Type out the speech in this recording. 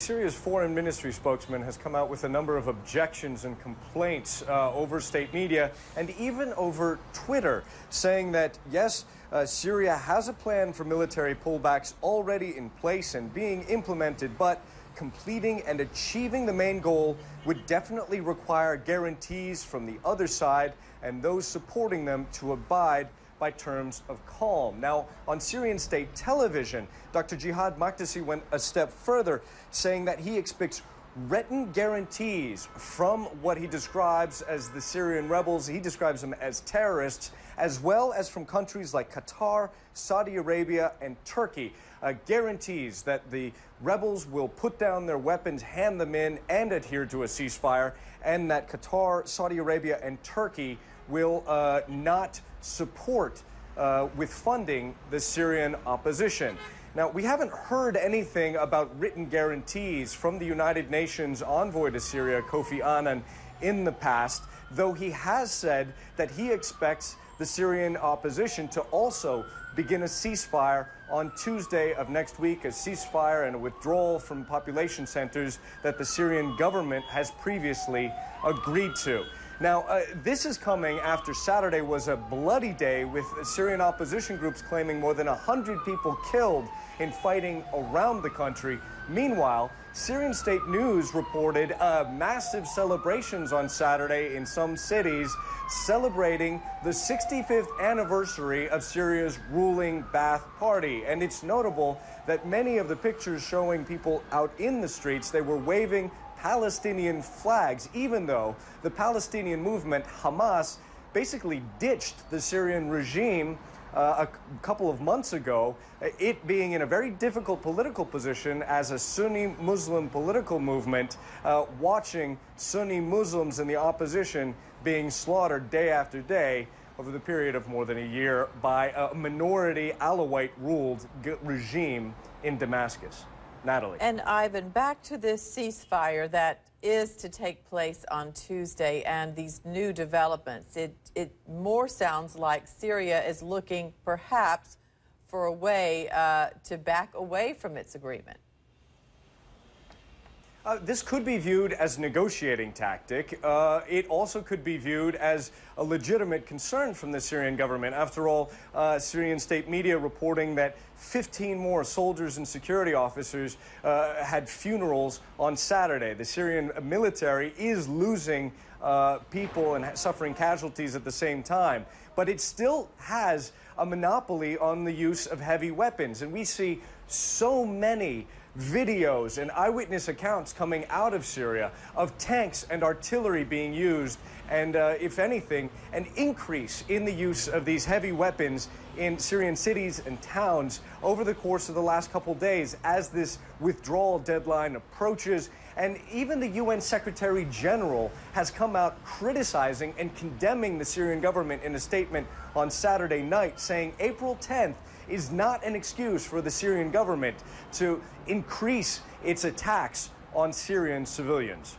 Syria's foreign ministry spokesman has come out with a number of objections and complaints over state media and even over Twitter, saying that, yes, Syria has a plan for military pullbacks already in place and being implemented, but completing and achieving the main goal would definitely require guarantees from the other side and those supporting them to abide by terms of calm. Now, on Syrian state television, Dr. Jihad Makdisi went a step further, saying that he expects written guarantees from what he describes as the Syrian rebels. He describes them as terrorists, as well as from countries like Qatar, Saudi Arabia, and Turkey. Guarantees that the rebels will put down their weapons, hand them in, and adhere to a ceasefire, and that Qatar, Saudi Arabia, and Turkey will not support with funding the Syrian opposition. Now, we haven't heard anything about written guarantees from the United Nations envoy to Syria, Kofi Annan, in the past, though he has said that he expects the Syrian opposition to also begin a ceasefire on Tuesday of next week, a ceasefire and a withdrawal from population centers that the Syrian government has previously agreed to. Now, this is coming after Saturday was a bloody day, with Syrian opposition groups claiming more than 100 people killed in fighting around the country. Meanwhile, Syrian state news reported massive celebrations on Saturday in some cities, celebrating the 65th anniversary of Syria's ruling Ba'ath Party. And it's notable that many of the pictures showing people out in the streets, they were waving Palestinian flags, even though the Palestinian movement, Hamas, basically ditched the Syrian regime a couple of months ago, it being in a very difficult political position as a Sunni Muslim political movement, watching Sunni Muslims in the opposition being slaughtered day after day over the period of more than a year by a minority Alawite-ruled regime in Damascus. Natalie. And Ivan, back to this ceasefire that is to take place on Tuesday and these new developments. It more sounds like Syria is looking perhaps for a way to back away from its agreement. This could be viewed as a negotiating tactic. It also could be viewed as a legitimate concern from the Syrian government. After all, Syrian state media reporting that 15 more soldiers and security officers had funerals on Saturday. The Syrian military is losing people and suffering casualties at the same time, but it still has a monopoly on the use of heavy weapons. And we see so many videos and eyewitness accounts coming out of Syria of tanks and artillery being used, and if anything, an increase in the use of these heavy weapons in Syrian cities and towns over the course of the last couple days as this withdrawal deadline approaches. And even the UN Secretary General has come out criticizing and condemning the Syrian government in a statement on Saturday night, saying April 10th is not an excuse for the Syrian government to increase its attacks on Syrian civilians.